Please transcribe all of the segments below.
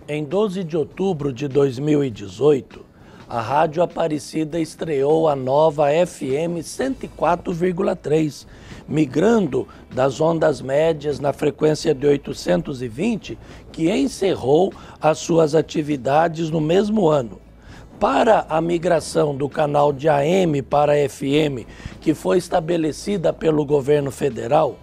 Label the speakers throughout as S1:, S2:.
S1: Em 12 de outubro de 2018, a Rádio Aparecida estreou a nova FM 104,3, migrando das ondas médias na frequência de 820, que encerrou as suas atividades no mesmo ano. Para a migração do canal de AM para FM, que foi estabelecida pelo governo federal,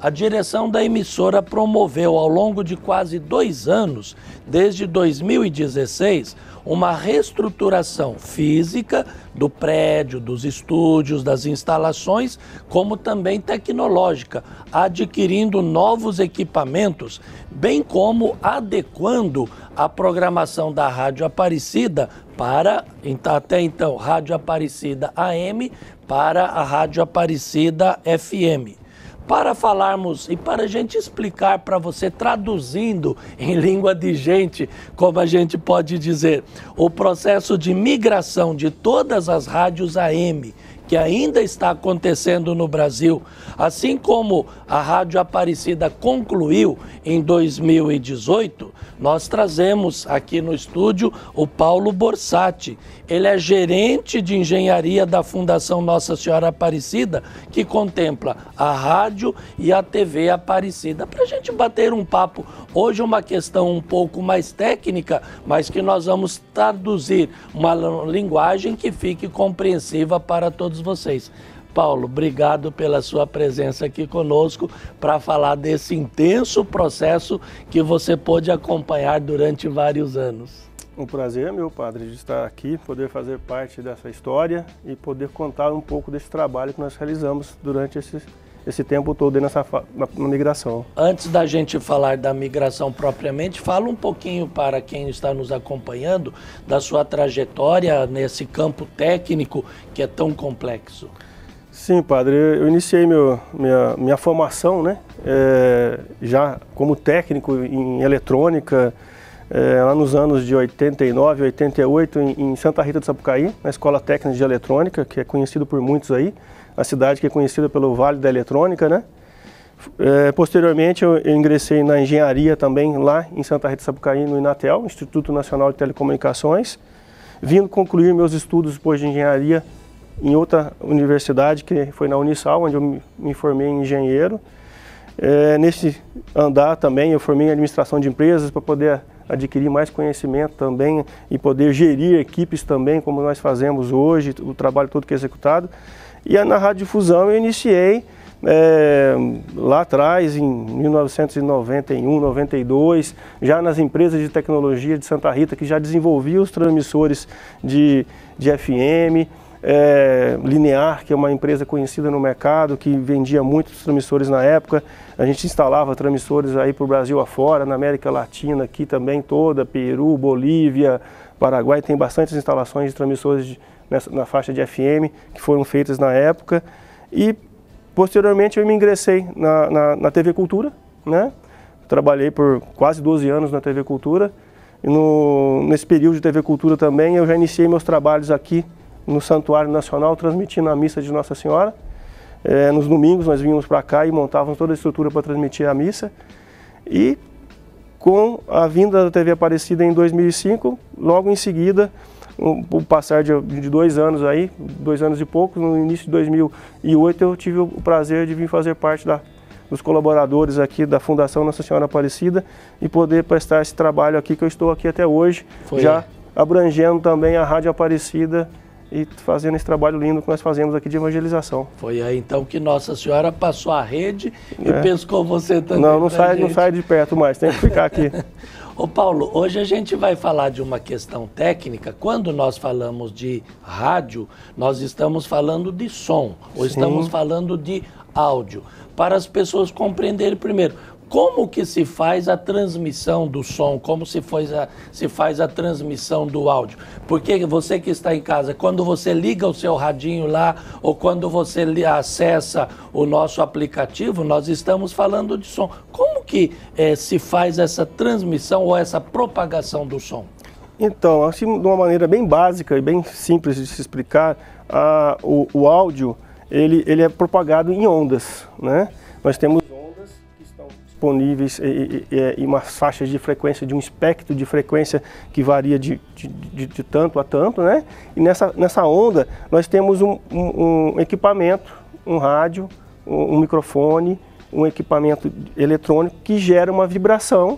S1: a direção da emissora promoveu ao longo de quase 2 anos, desde 2016, uma reestruturação física do prédio, dos estúdios, das instalações, como também tecnológica, adquirindo novos equipamentos, bem como adequando a programação da Rádio Aparecida para, até então, Rádio Aparecida AM para a Rádio Aparecida FM. Para falarmos e para a gente explicar para você, traduzindo em língua de gente, como a gente pode dizer, o processo de migração de todas as rádios AM, que ainda está acontecendo no Brasil, assim como a Rádio Aparecida concluiu em 2018, nós trazemos aqui no estúdio o Paulo Borsatti. Ele é gerente de engenharia da Fundação Nossa Senhora Aparecida, que contempla a rádio e a TV Aparecida. Para a gente bater um papo, hoje uma questão um pouco mais técnica, mas que nós vamos traduzir uma linguagem que fique compreensiva para todos vocês. Paulo, obrigado pela sua presença aqui conosco para falar desse intenso processo que você pôde acompanhar durante vários anos.
S2: Um prazer é meu, padre, de estar aqui, poder fazer parte dessa história e poder contar um pouco desse trabalho que nós realizamos durante esse tempo todo na migração.
S1: Antes da gente falar da migração propriamente, fala um pouquinho para quem está nos acompanhando da sua trajetória nesse campo técnico que é tão complexo.
S2: Sim, padre, eu iniciei minha formação, né, já como técnico em eletrônica, lá nos anos de 89, 88, em Santa Rita do Sapucaí, na Escola Técnica de Eletrônica, que é conhecido por muitos aí, a cidade que é conhecida pelo Vale da Eletrônica, né? Posteriormente eu ingressei na engenharia também lá em Santa Rita do Sapucaí, no Inatel, Instituto Nacional de Telecomunicações, vindo concluir meus estudos depois de engenharia em outra universidade, que foi na Unisal, onde eu me formei em engenheiro. Nesse andar também eu formei em administração de empresas para poder adquirir mais conhecimento também e poder gerir equipes também, como nós fazemos hoje, o trabalho todo que é executado. E na radiodifusão eu iniciei lá atrás, em 1991, 92, já nas empresas de tecnologia de Santa Rita, que já desenvolviam os transmissores de FM, Linear, que é uma empresa conhecida no mercado, que vendia muitos transmissores na época. A gente instalava transmissores aí para o Brasil afora, na América Latina aqui também toda, Peru, Bolívia, Paraguai, tem bastantes instalações de transmissores na faixa de FM que foram feitas na época. E posteriormente eu me ingressei na TV Cultura, né? Trabalhei por quase 12 anos na TV Cultura e nesse período de TV Cultura também eu já iniciei meus trabalhos aqui no Santuário Nacional, transmitindo a missa de Nossa Senhora. Nos domingos nós vínhamos para cá e montávamos toda a estrutura para transmitir a missa. E com a vinda da TV Aparecida em 2005, logo em seguida, o passar de 2 anos aí, 2 anos e pouco, no início de 2008 eu tive o prazer de vir fazer parte dos colaboradores aqui da Fundação Nossa Senhora Aparecida e poder prestar esse trabalho aqui que eu estou aqui até hoje, abrangendo também a Rádio Aparecida e fazendo esse trabalho lindo que nós fazemos aqui de evangelização.
S1: Foi aí então que Nossa Senhora passou a rede e pescou você também.
S2: Não sai de perto mais, tem que ficar aqui.
S1: Ô Paulo, hoje a gente vai falar de uma questão técnica. Quando nós falamos de rádio, nós estamos falando de som, ou estamos falando de áudio. Para as pessoas compreenderem primeiro, como que se faz a transmissão do som, como se faz a transmissão do áudio. Porque você que está em casa, quando você liga o seu radinho lá, ou quando você acessa o nosso aplicativo, nós estamos falando de som. Como que se faz essa transmissão ou essa propagação do som?
S2: Então, assim, de uma maneira bem básica e bem simples de se explicar, o áudio ele é propagado em ondas, né? Nós temos ondas que estão disponíveis em umas faixas de frequência, de um espectro de frequência que varia de tanto a tanto, né? E nessa onda nós temos um equipamento, um rádio, um microfone, um equipamento eletrônico que gera uma vibração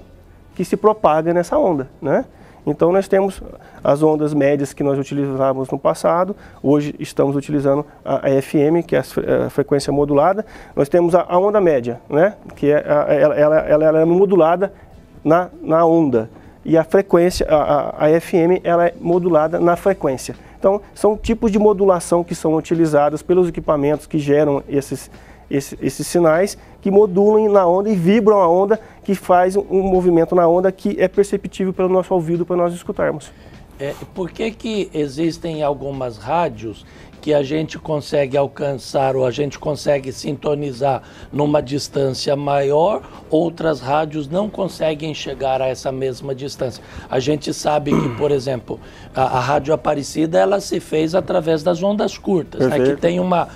S2: que se propaga nessa onda, né? Então nós temos as ondas médias que nós utilizávamos no passado, hoje estamos utilizando a FM, que é a frequência modulada. Nós temos a onda média, né? Que ela é modulada na onda, e a frequência, a FM, ela é modulada na frequência. Então são tipos de modulação que são utilizadas pelos equipamentos que geram esses sinais, que modulam na onda e vibram a onda, que faz um movimento na onda que é perceptível pelo nosso ouvido para nós escutarmos.
S1: Por que existem algumas rádios que a gente consegue alcançar ou a gente consegue sintonizar numa distância maior, outras rádios não conseguem chegar a essa mesma distância? A gente sabe que, por exemplo, a Rádio Aparecida, ela se fez através das ondas curtas, né, que tem uma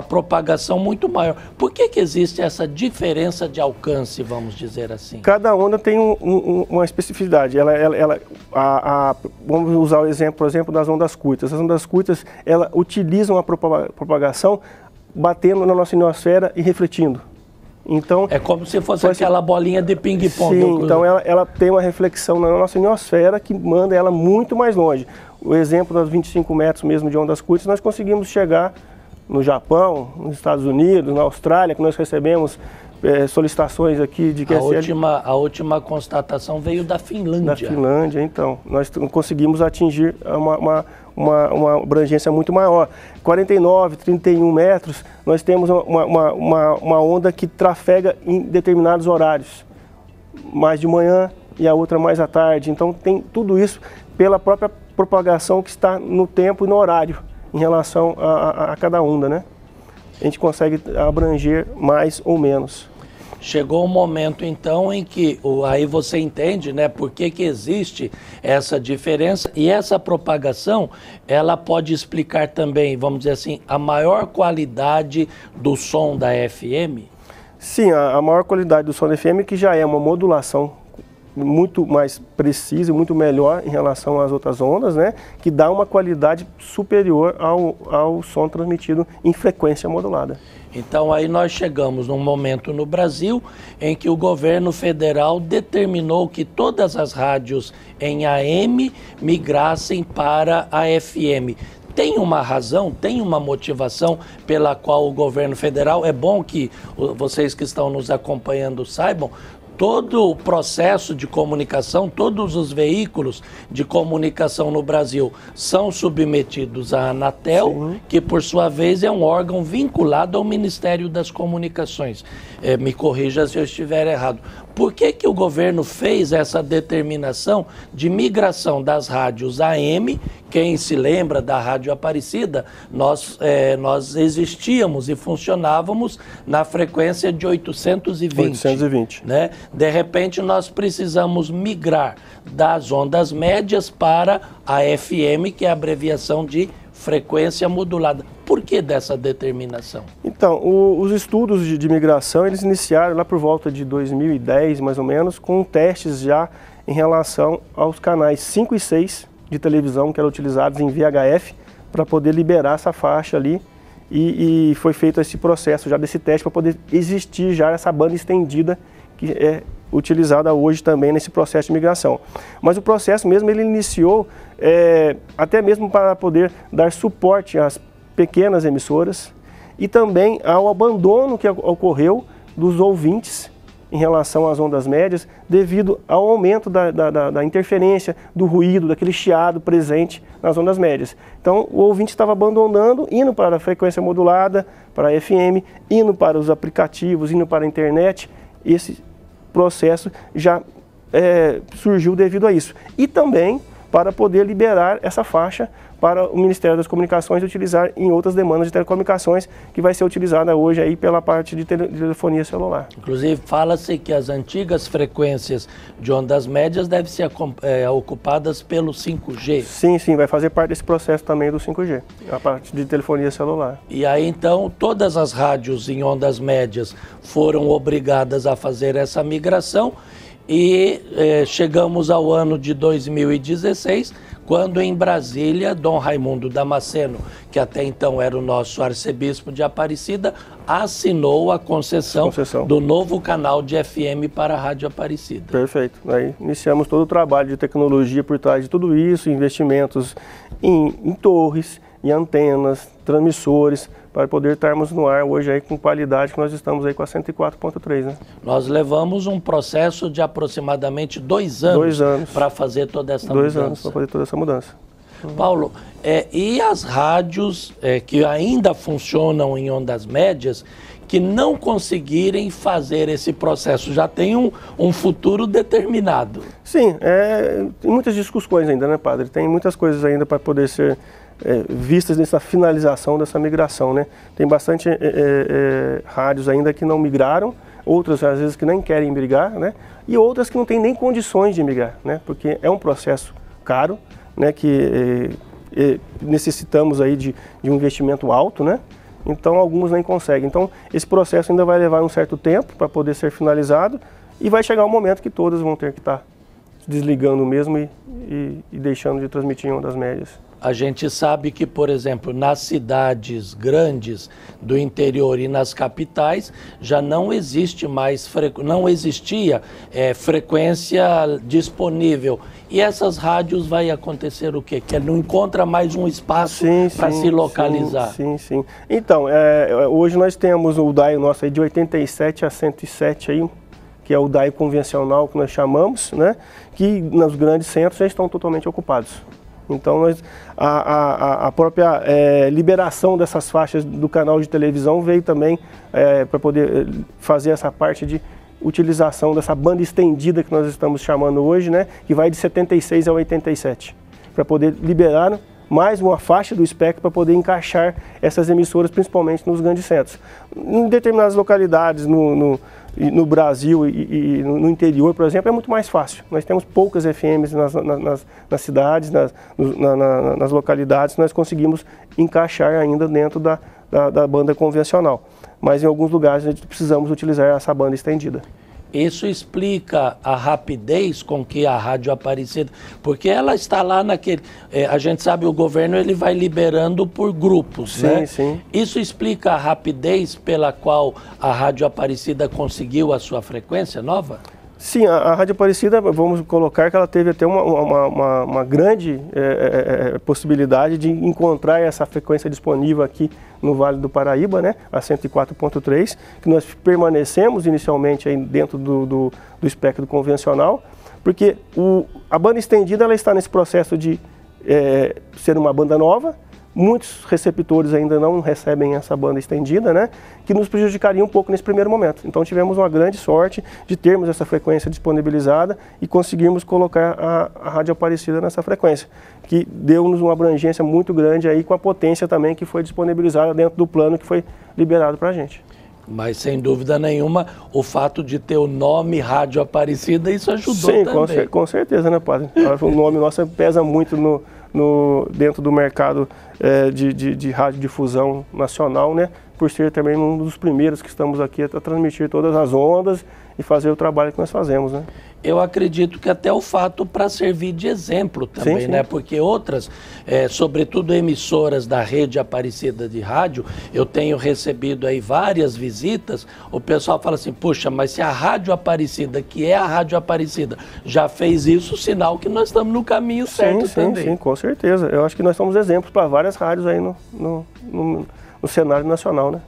S1: propagação muito maior. Por que existe essa diferença de alcance, vamos dizer assim?
S2: Cada onda tem uma especificidade. Vamos usar o exemplo, por exemplo, das ondas curtas. As ondas curtas, ela utilizam a propagação batendo na nossa ionosfera e refletindo. Então,
S1: é como se fosse aquela bolinha de ping-pong.
S2: Sim, então ela tem uma reflexão na nossa ionosfera que manda ela muito mais longe. O exemplo das 25 metros mesmo de ondas curtas, nós conseguimos chegar no Japão, nos Estados Unidos, na Austrália, que nós recebemos solicitações aqui de QSL.
S1: A última constatação veio da Finlândia.
S2: Da Finlândia, então. Nós conseguimos atingir uma abrangência muito maior. 49, 31 metros, nós temos uma onda que trafega em determinados horários. Mais de manhã e a outra mais à tarde. Então tem tudo isso pela própria propagação que está no tempo e no horário em relação a cada onda, né? A gente consegue abranger mais ou menos.
S1: Chegou um momento, então, em que aí você entende, né, por que existe essa diferença, e essa propagação, ela pode explicar também, vamos dizer assim, a maior qualidade do som da FM?
S2: Sim, a maior qualidade do som da FM, que já é uma modulação muito mais precisa e muito melhor em relação às outras ondas, né, que dá uma qualidade superior ao som transmitido em frequência modulada.
S1: Então aí nós chegamos num momento no Brasil em que o governo federal determinou que todas as rádios em AM migrassem para a FM. Tem uma razão, tem uma motivação pela qual o governo federal, é bom que vocês que estão nos acompanhando saibam, todo o processo de comunicação, todos os veículos de comunicação no Brasil são submetidos à Anatel, sim, que por sua vez é um órgão vinculado ao Ministério das Comunicações. Me corrija se eu estiver errado. Por que o governo fez essa determinação de migração das rádios AM? Quem se lembra da Rádio Aparecida, nós existíamos e funcionávamos na frequência de 820. Né? De repente, nós precisamos migrar das ondas médias para a FM, que é a abreviação de frequência modulada. Por que dessa determinação?
S2: Então, os estudos de migração, eles iniciaram lá por volta de 2010, mais ou menos, com testes já em relação aos canais 5 e 6 de televisão que eram utilizados em VHF para poder liberar essa faixa ali, e foi feito esse processo já desse teste para poder existir já essa banda estendida que é utilizada hoje também nesse processo de migração. Mas o processo mesmo ele iniciou até mesmo para poder dar suporte às pequenas emissoras e também ao abandono que ocorreu dos ouvintes em relação às ondas médias, devido ao aumento da interferência, do ruído, daquele chiado presente nas ondas médias. Então, o ouvinte estava abandonando, indo para a frequência modulada, para a FM, indo para os aplicativos, indo para a internet. Esse processo já surgiu devido a isso. E também para poder liberar essa faixa para o Ministério das Comunicações utilizar em outras demandas de telecomunicações, que vai ser utilizada hoje aí pela parte de telefonia celular.
S1: Inclusive, fala-se que as antigas frequências de ondas médias devem ser ocupadas pelo 5G.
S2: Sim, vai fazer parte desse processo também do 5G, a parte de telefonia celular.
S1: E aí, então, todas as rádios em ondas médias foram obrigadas a fazer essa migração e chegamos ao ano de 2016, quando em Brasília, Dom Raimundo Damasceno, que até então era o nosso arcebispo de Aparecida, assinou a concessão do novo canal de FM para a Rádio Aparecida.
S2: Perfeito. Aí iniciamos todo o trabalho de tecnologia por trás de tudo isso, investimentos em torres, em antenas, transmissores, para poder estarmos no ar hoje aí com qualidade, que nós estamos aí com a 104.3, né?
S1: Nós levamos um processo de aproximadamente 2 anos para fazer toda essa mudança.
S2: 2 anos para fazer toda essa mudança.
S1: Paulo, e as rádios que ainda funcionam em ondas médias, que não conseguirem fazer esse processo, já tem um futuro determinado?
S2: Sim, tem muitas discussões ainda, né, padre? Tem muitas coisas ainda para poder ser vistas nessa finalização dessa migração, né? Tem bastante rádios ainda que não migraram, outras às vezes que nem querem migrar, né? E outras que não têm nem condições de migrar, né? Porque é um processo caro, né? Que necessitamos aí de um investimento alto, né? Então alguns nem conseguem. Então esse processo ainda vai levar um certo tempo para poder ser finalizado e vai chegar um momento que todas vão ter que estar desligando mesmo e deixando de transmitir em ondas médias.
S1: A gente sabe que, por exemplo, nas cidades grandes do interior e nas capitais já não existe mais não existia frequência disponível. E essas rádios vai acontecer o quê? Que não encontra mais um espaço para se localizar.
S2: Sim. Então, hoje nós temos o DAI nosso aí de 87 a 107 aí, que é o DAI convencional que nós chamamos, né? Que nos grandes centros já estão totalmente ocupados. Então, a própria liberação dessas faixas do canal de televisão veio também para poder fazer essa parte de utilização dessa banda estendida que nós estamos chamando hoje, né, que vai de 76 a 87, para poder liberar mais uma faixa do espectro para poder encaixar essas emissoras, principalmente nos grandes centros. Em determinadas localidades no Brasil e no interior, por exemplo, é muito mais fácil. Nós temos poucas FMs nas cidades, nas localidades, nós conseguimos encaixar ainda dentro da banda convencional. Mas em alguns lugares a gente precisamos utilizar essa banda estendida.
S1: Isso explica a rapidez com que a Rádio Aparecida, porque ela está lá naquele, a gente sabe, o governo ele vai liberando por grupos, né?
S2: Sim.
S1: Isso explica a rapidez pela qual a Rádio Aparecida conseguiu a sua frequência nova?
S2: Sim, a Rádio Aparecida, vamos colocar que ela teve até uma grande possibilidade de encontrar essa frequência disponível aqui no Vale do Paraíba, né, a 104.3, que nós permanecemos inicialmente aí dentro do espectro convencional, porque a banda estendida ela está nesse processo de ser uma banda nova. Muitos receptores ainda não recebem essa banda estendida, né, que nos prejudicaria um pouco nesse primeiro momento. Então tivemos uma grande sorte de termos essa frequência disponibilizada e conseguirmos colocar a Rádio Aparecida nessa frequência, que deu-nos uma abrangência muito grande aí com a potência também que foi disponibilizada dentro do plano que foi liberado para a gente.
S1: Mas sem dúvida nenhuma, o fato de ter o nome Rádio Aparecida, isso ajudou também.
S2: Sim, com certeza, né, padre? O nome nosso pesa muito dentro do mercado de radiodifusão nacional, né? Por ser também um dos primeiros que estamos aqui a transmitir todas as ondas e fazer o trabalho que nós fazemos, né?
S1: Eu acredito que até o fato para servir de exemplo também, né? Porque outras, sobretudo emissoras da rede Aparecida de rádio, eu tenho recebido aí várias visitas, o pessoal fala assim, puxa, mas se a Rádio Aparecida, que é a Rádio Aparecida, já fez isso, sinal que nós estamos no caminho certo também.
S2: Sim, com certeza. Eu acho que nós somos exemplos para várias rádios aí no cenário nacional, né?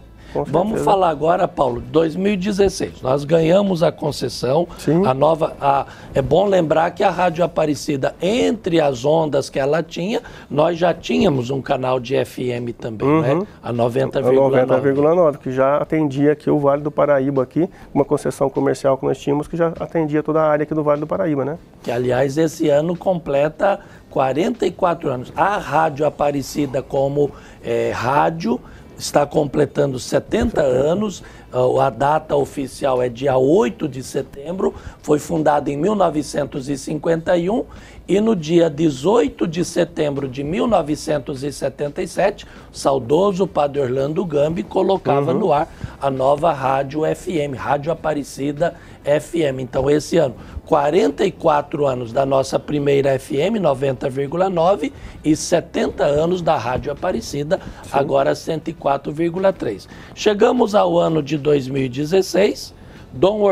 S1: Vamos falar agora, Paulo, 2016, nós ganhamos a concessão, a nova, é bom lembrar que a Rádio Aparecida, entre as ondas que ela tinha, nós já tínhamos um canal de FM também, né? A 90,9.
S2: 90,9, que já atendia aqui o Vale do Paraíba, aqui, uma concessão comercial que nós tínhamos, que já atendia toda a área aqui do Vale do Paraíba, né?
S1: Que, aliás, esse ano completa 44 anos. A Rádio Aparecida como rádio está completando 70 anos, a data oficial é dia 8 de setembro, foi fundada em 1951 e no dia 18 de setembro de 1977, o saudoso Padre Orlando Gambi colocava no ar a nova Rádio FM, Rádio Aparecida FM. Então esse ano, 44 anos da nossa primeira FM, 90,9 e 70 anos da Rádio Aparecida, agora 104,3. Chegamos ao ano de 2016, Dom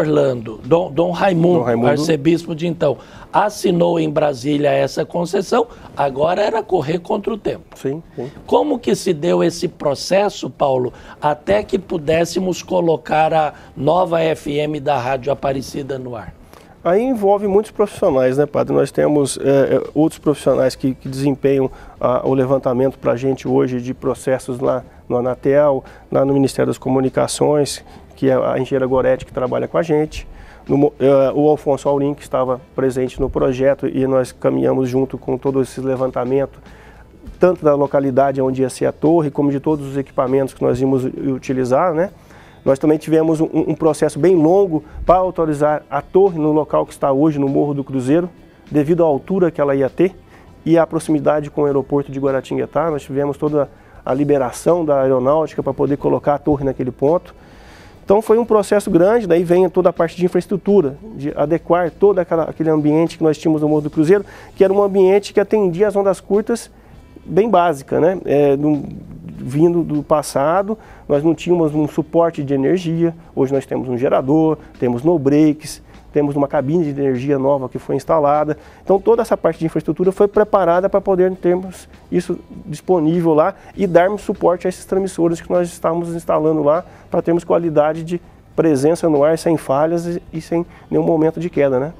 S1: Raimundo, arcebispo de então, assinou em Brasília essa concessão, agora era correr contra o tempo.
S2: Sim.
S1: Como que se deu esse processo, Paulo, até que pudéssemos colocar a nova FM da Rádio Aparecida no ar?
S2: Aí envolve muitos profissionais, né, padre? Nós temos outros profissionais que desempenham o levantamento para a gente hoje de processos lá no Anatel, lá no Ministério das Comunicações, que é a engenheira Goretti que trabalha com a gente, o Alfonso Aurim, que estava presente no projeto, e nós caminhamos junto com todo esse levantamento, tanto da localidade onde ia ser a torre, como de todos os equipamentos que nós íamos utilizar, né? Nós também tivemos um processo bem longo para autorizar a torre no local que está hoje, no Morro do Cruzeiro, devido à altura que ela ia ter e à proximidade com o aeroporto de Guaratinguetá. Nós tivemos toda a liberação da aeronáutica para poder colocar a torre naquele ponto. Então foi um processo grande, daí vem toda a parte de infraestrutura, de adequar todo aquele ambiente que nós tínhamos no Morro do Cruzeiro, que era um ambiente que atendia as ondas curtas bem básica, né? Vindo do passado, nós não tínhamos um suporte de energia, hoje nós temos um gerador, temos no-breaks, temos uma cabine de energia nova que foi instalada. Então toda essa parte de infraestrutura foi preparada para poder termos isso disponível lá e darmos suporte a esses transmissores que nós estamos instalando lá, para termos qualidade de presença no ar sem falhas e sem nenhum momento de queda, né?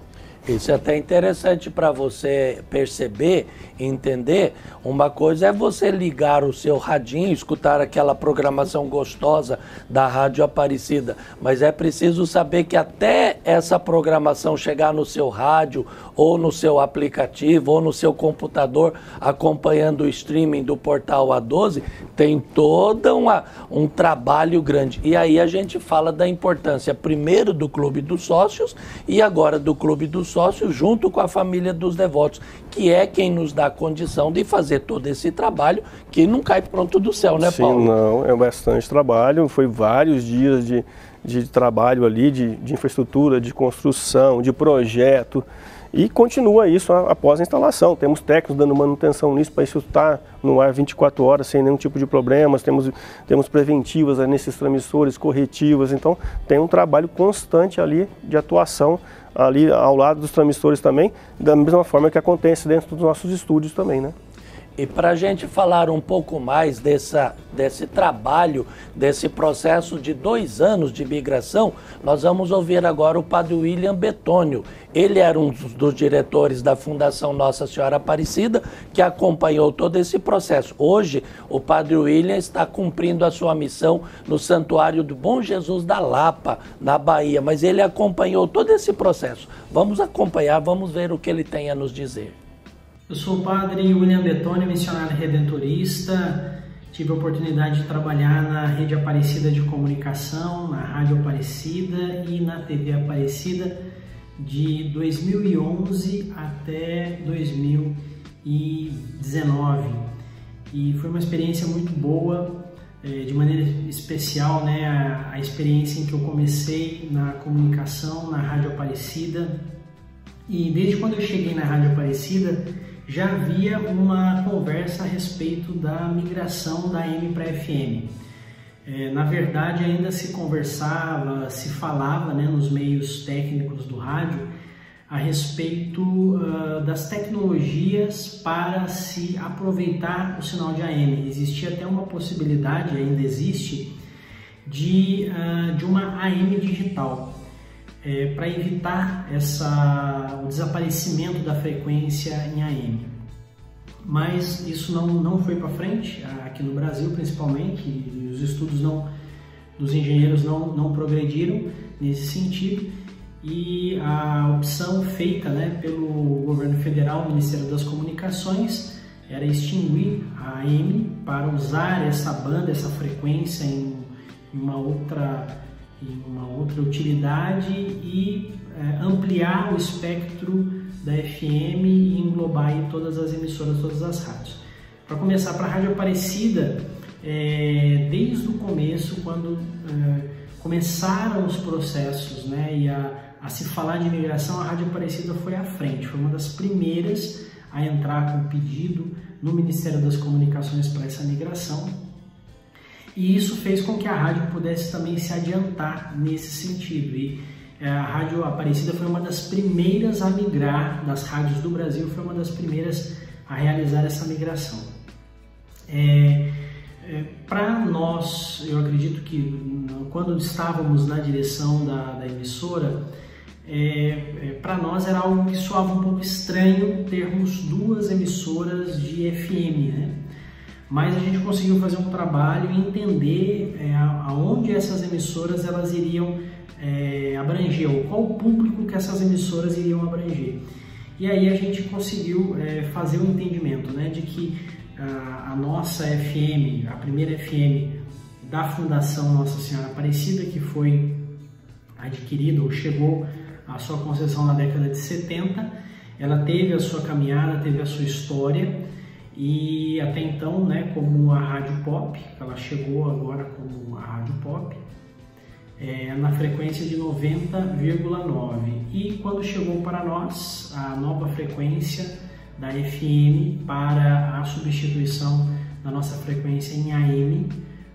S1: Isso é até interessante para você perceber e entender. Uma coisa é você ligar o seu radinho, escutar aquela programação gostosa da Rádio Aparecida, mas é preciso saber que até essa programação chegar no seu rádio, ou no seu aplicativo, ou no seu computador, acompanhando o streaming do portal A12, tem todo um trabalho grande. E aí a gente fala da importância, primeiro, do Clube dos Sócios e agora do Clube dos Sócios, junto com a família dos devotos, que é quem nos dá a condição de fazer todo esse trabalho, que não cai pronto do céu, né, Paulo?
S2: Sim, não, é bastante trabalho, foi vários dias de trabalho ali, de infraestrutura, de construção, de projeto, e continua isso após a instalação. Temos técnicos dando manutenção nisso, para isso estar no ar 24 horas sem nenhum tipo de problemas, temos preventivas nesses transmissores, corretivas, então tem um trabalho constante ali de atuação ali ao lado dos transmissores também, da mesma forma que acontece dentro dos nossos estúdios também, né?
S1: E para a gente falar um pouco mais desse trabalho, desse processo de 2 anos de migração, nós vamos ouvir agora o Padre William Betônio. Ele era um dos diretores da Fundação Nossa Senhora Aparecida, que acompanhou todo esse processo. Hoje, o Padre William está cumprindo a sua missão no Santuário do Bom Jesus da Lapa, na Bahia, mas ele acompanhou todo esse processo. Vamos acompanhar, vamos ver o que ele tem a nos dizer.
S3: Eu sou o Padre William Betônio, missionário redentorista. Tive a oportunidade de trabalhar na Rede Aparecida de Comunicação, na Rádio Aparecida e na TV Aparecida de 2011 até 2019. E foi uma experiência muito boa, de maneira especial, né, a experiência em que eu comecei na comunicação, na Rádio Aparecida. E desde quando eu cheguei na Rádio Aparecida, já havia uma conversa a respeito da migração da AM para FM. Na verdade, ainda se conversava, se falava, né, nos meios técnicos do rádio a respeito das tecnologias para se aproveitar o sinal de AM. Existia até uma possibilidade, ainda existe, de uma AM digital. Para evitar o desaparecimento da frequência em AM. Mas isso não foi para frente, aqui no Brasil principalmente, e os estudos dos engenheiros não progrediram nesse sentido, e a opção feita, né, pelo governo federal, Ministério das Comunicações, era extinguir a AM para usar essa banda, essa frequência em uma outra utilidade e ampliar o espectro da FM e englobar aí todas as emissoras, todas as rádios. Para começar, para a Rádio Aparecida, desde o começo, quando começaram os processos, né, e a se falar de migração, a Rádio Aparecida foi à frente, foi uma das primeiras a entrar com pedido no Ministério das Comunicações para essa migração, e isso fez com que a rádio pudesse também se adiantar nesse sentido. E a Rádio Aparecida foi uma das primeiras a migrar, das rádios do Brasil, foi uma das primeiras a realizar essa migração. Para nós, eu acredito que quando estávamos na direção da emissora, para nós era algo que soava um pouco estranho termos duas emissoras de FM, né? Mas a gente conseguiu fazer um trabalho e entender aonde essas emissoras elas iriam abranger, ou qual o público que essas emissoras iriam abranger. E aí a gente conseguiu fazer um entendimento, né, de que a nossa FM, a primeira FM da Fundação Nossa Senhora Aparecida, que foi adquirida ou chegou à sua concessão na década de 70, ela teve a sua caminhada, teve a sua história, e até então, né, como a Rádio Pop, ela chegou agora como a Rádio Pop, na frequência de 90,9, e quando chegou para nós a nova frequência da FM para a substituição da nossa frequência em AM,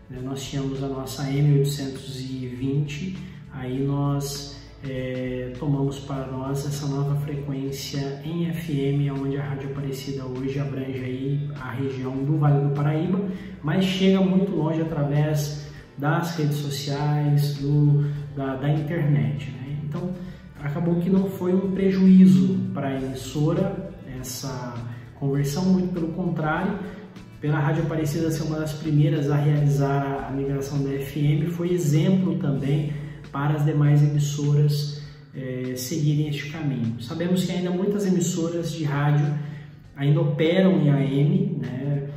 S3: né, nós tínhamos a nossa AM 820, aí nós tomamos para nós essa nova frequência em FM, onde a Rádio Aparecida hoje abrange aí a região do Vale do Paraíba, mas chega muito longe através das redes sociais, da internet, né? Então acabou que não foi um prejuízo para a emissora essa conversão, muito pelo contrário, pela Rádio Aparecida ser uma das primeiras a realizar a migração da FM, foi exemplo também para as demais emissoras seguirem este caminho. Sabemos que ainda muitas emissoras de rádio ainda operam em AM, né?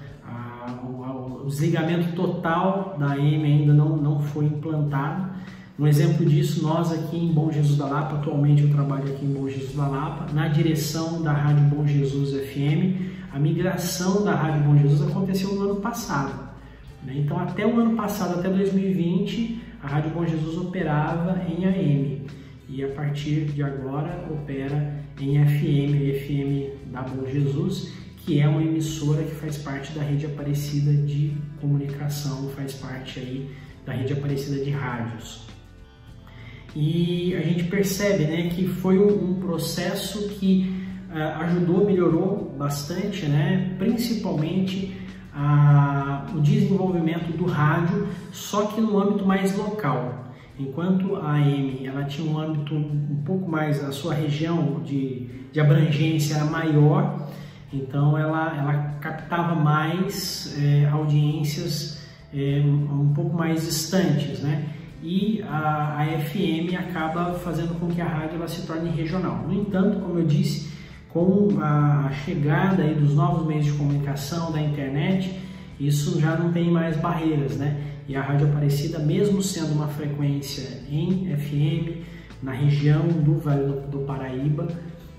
S3: O desligamento total da AM ainda não foi implantado. Um exemplo disso, nós aqui em Bom Jesus da Lapa, atualmente eu trabalho aqui em Bom Jesus da Lapa, na direção da Rádio Bom Jesus FM, a migração da Rádio Bom Jesus aconteceu no ano passado, né? Então até o ano passado, até 2020, a Rádio Bom Jesus operava em AM e a partir de agora opera em FM da Bom Jesus, que é uma emissora que faz parte da Rede Aparecida de Comunicação, faz parte aí da Rede Aparecida de Rádios. E a gente percebe, né, que foi um processo que ajudou, melhorou bastante, né, principalmente o desenvolvimento do rádio, só que no âmbito mais local. Enquanto a AM ela tinha um âmbito um pouco mais, a sua região de abrangência era maior, então ela captava mais audiências um pouco mais distantes, né? E a FM acaba fazendo com que a rádio ela se torne regional. No entanto, como eu disse, com a chegada aí dos novos meios de comunicação, da internet, isso já não tem mais barreiras, né? E a Rádio Aparecida, mesmo sendo uma frequência em FM, na região do Vale do Paraíba,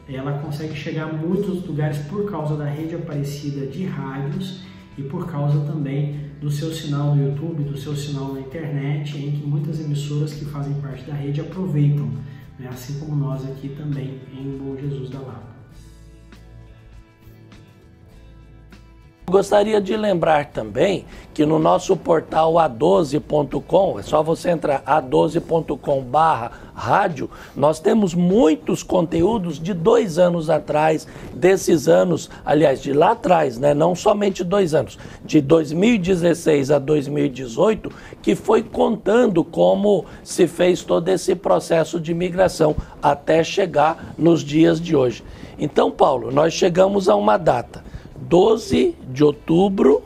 S3: ela consegue chegar a muitos lugares por causa da Rede Aparecida de rádios e por causa também do seu sinal no YouTube, do seu sinal na internet, em que muitas emissoras que fazem parte da rede aproveitam, né? Assim como nós aqui também em Bom Jesus da Lapa.
S1: Gostaria de lembrar também que no nosso portal a12.com, é só você entrar a12.com/rádio, nós temos muitos conteúdos de 2 anos atrás, desses anos, aliás, de lá atrás, né? Não somente 2 anos, de 2016 a 2018, que foi contando como se fez todo esse processo de migração até chegar nos dias de hoje. Então, Paulo, nós chegamos a uma data, 12 de outubro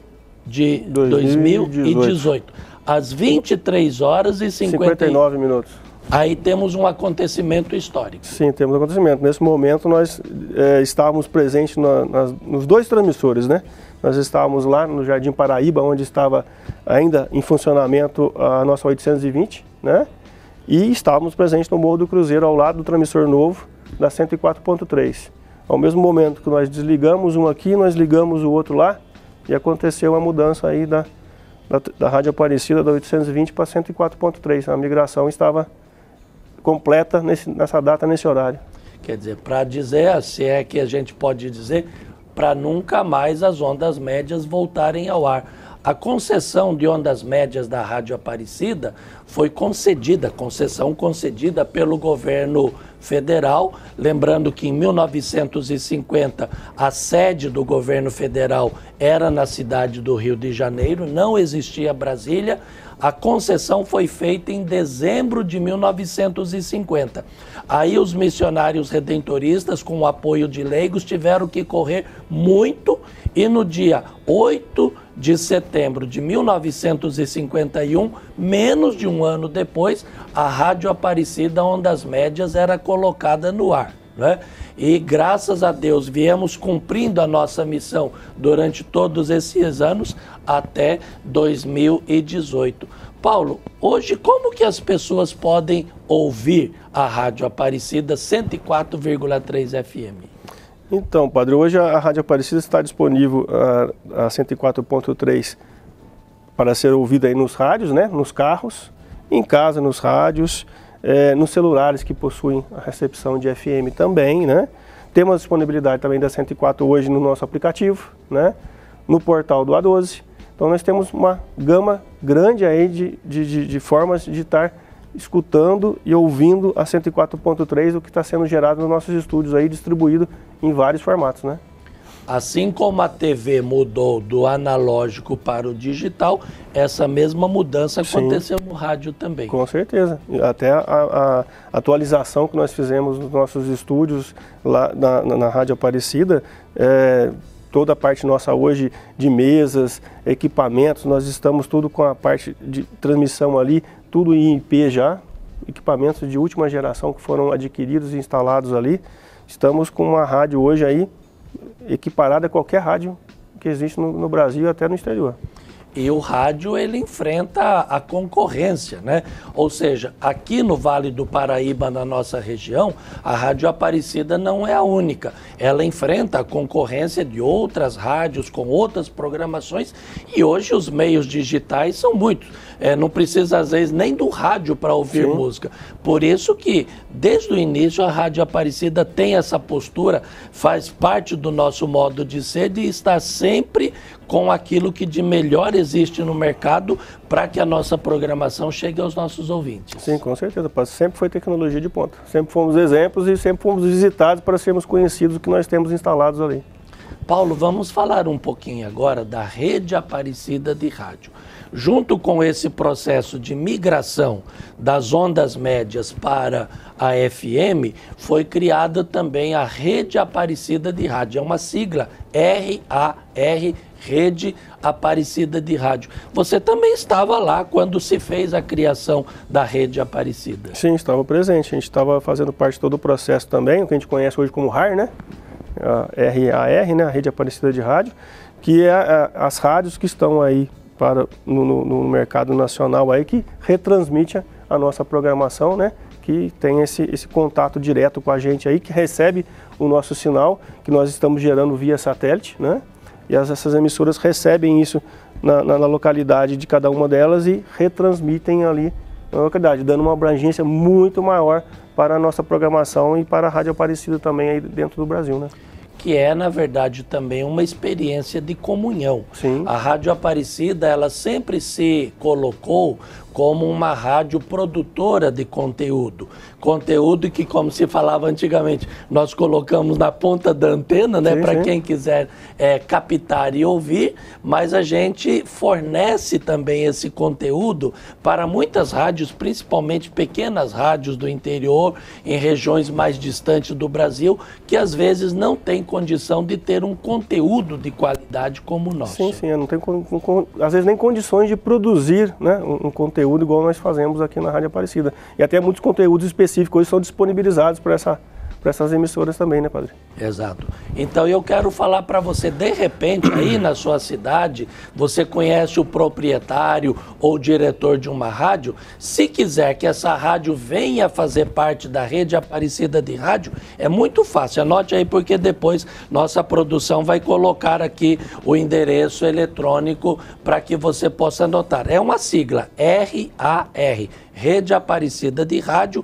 S1: de 2018, às 23 horas e
S2: 59 minutos.
S1: Aí temos um acontecimento histórico.
S2: Sim, temos um acontecimento. Nesse momento nós estávamos presentes nos dois transmissores, né? Nós estávamos lá no Jardim Paraíba, onde estava ainda em funcionamento a nossa 820, né? E estávamos presentes no Morro do Cruzeiro, ao lado do transmissor novo da 104.3. Ao mesmo momento que nós desligamos um aqui, nós ligamos o outro lá, e aconteceu a mudança aí da Rádio Aparecida da 820 para 104.3. A migração estava completa nessa data, nesse horário.
S1: Quer dizer, para dizer, se é que a gente pode dizer, para nunca mais as ondas médias voltarem ao ar. A concessão de ondas médias da Rádio Aparecida foi concessão concedida pelo governo federal, lembrando que em 1950 a sede do governo federal era na cidade do Rio de Janeiro, não existia Brasília. A concessão foi feita em dezembro de 1950. Aí os missionários redentoristas, com o apoio de leigos, tiveram que correr muito, e no dia 8 de setembro de 1951, menos de um ano depois, a Rádio Aparecida Ondas Médias era colocada no ar, né? E graças a Deus viemos cumprindo a nossa missão durante todos esses anos até 2018. Paulo, hoje como que as pessoas podem ouvir a Rádio Aparecida 104,3 FM?
S2: Então, padre, hoje a Rádio Aparecida está disponível a 104.3 para ser ouvida aí nos rádios, né? Nos carros, em casa, nos rádios, nos celulares que possuem a recepção de FM também, né? Temos a disponibilidade também da 104 hoje no nosso aplicativo, né? No portal do A12. Então nós temos uma gama grande aí de formas de estar escutando e ouvindo a 104.3, o que está sendo gerado nos nossos estúdios aí, distribuído em vários formatos, né?
S1: Assim como a TV mudou do analógico para o digital, essa mesma mudança aconteceu no rádio também.
S2: Com certeza. Até a atualização que nós fizemos nos nossos estúdios lá na Rádio Aparecida, toda a parte nossa hoje de mesas, equipamentos, nós estamos tudo com a parte de transmissão ali, tudo em IP já, equipamentos de última geração que foram adquiridos e instalados ali. Estamos com uma rádio hoje aí equiparada a qualquer rádio que existe no Brasil e até no exterior.
S1: E o rádio, ele enfrenta a concorrência, né? Ou seja, aqui no Vale do Paraíba, na nossa região, a Rádio Aparecida não é a única. Ela enfrenta a concorrência de outras rádios com outras programações, e hoje os meios digitais são muitos. Não precisa, às vezes, nem do rádio para ouvir música. Por isso que, desde o início, a Rádio Aparecida tem essa postura, faz parte do nosso modo de ser, de estar sempre com aquilo que de melhor existe no mercado para que a nossa programação chegue aos nossos ouvintes.
S2: Sim, com certeza. Sempre foi tecnologia de ponta. Sempre fomos exemplos e sempre fomos visitados para sermos conhecidos o que nós temos instalados ali.
S1: Paulo, vamos falar um pouquinho agora da Rede Aparecida de Rádio. Junto com esse processo de migração das ondas médias para a FM, foi criada também a Rede Aparecida de Rádio. É uma sigla, RAR, Rede Aparecida de Rádio. Você também estava lá quando se fez a criação da Rede Aparecida.
S2: Sim, estava presente. A gente estava fazendo parte de todo o processo também, o que a gente conhece hoje como RAR, né? A RAR, né? A Rede Aparecida de Rádio, que é as rádios que estão aí no mercado nacional aí, que retransmite a nossa programação, né? Que tem esse contato direto com a gente aí, que recebe o nosso sinal, que nós estamos gerando via satélite, né? E essas emissoras recebem isso na localidade de cada uma delas e retransmitem ali na localidade, dando uma abrangência muito maior para a nossa programação e para a Rádio Aparecida também aí dentro do Brasil, né?
S1: Que é, na verdade, também uma experiência de comunhão.
S2: Sim.
S1: A Rádio Aparecida, ela sempre se colocou como uma rádio produtora de conteúdo. Conteúdo que, como se falava antigamente, nós colocamos na ponta da antena, né, para quem quiser captar e ouvir, mas a gente fornece também esse conteúdo para muitas rádios, principalmente pequenas rádios do interior, em regiões mais distantes do Brasil, que às vezes não têm condição de ter um conteúdo de qualidade como o nosso.
S2: Sim, não tem, às vezes, nem condições de produzir, né, um conteúdo igual nós fazemos aqui na Rádio Aparecida. E até muitos conteúdos específicos hoje são disponibilizados por essas emissoras também, né, padre?
S1: Exato. Então eu quero falar para você, de repente, aí na sua cidade, você conhece o proprietário ou diretor de uma rádio, se quiser que essa rádio venha fazer parte da rede Aparecida de rádio, é muito fácil. Anote aí, porque depois nossa produção vai colocar aqui o endereço eletrônico para que você possa anotar. É uma sigla, RAR. Rede Aparecida de Rádio,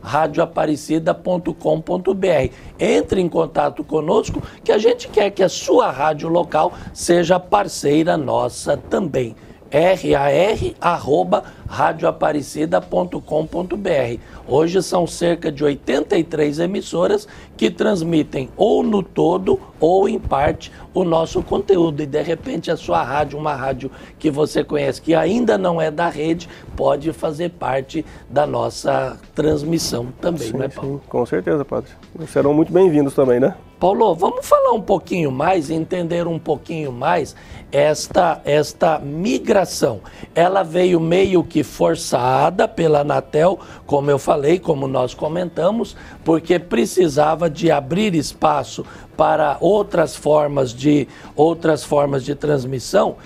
S1: @radioaparecida.com.br. Entre em contato conosco, que a gente quer que a sua rádio local seja parceira nossa também. RAR@radioaparecida.com.br. Hoje são cerca de 83 emissoras que transmitem ou no todo ou em parte o nosso conteúdo. E de repente a sua rádio, uma rádio que você conhece que ainda não é da rede, pode fazer parte da nossa transmissão também,
S2: sim,
S1: não é, Paulo?
S2: Sim, com certeza, padre. Serão muito bem-vindos também, né?
S1: Paulo, vamos falar um pouquinho mais, entender um pouquinho mais esta migração. Ela veio meio que forçada pela Anatel, como eu falei, como nós comentamos, porque precisava de abrir espaço para outras formas de transmissão.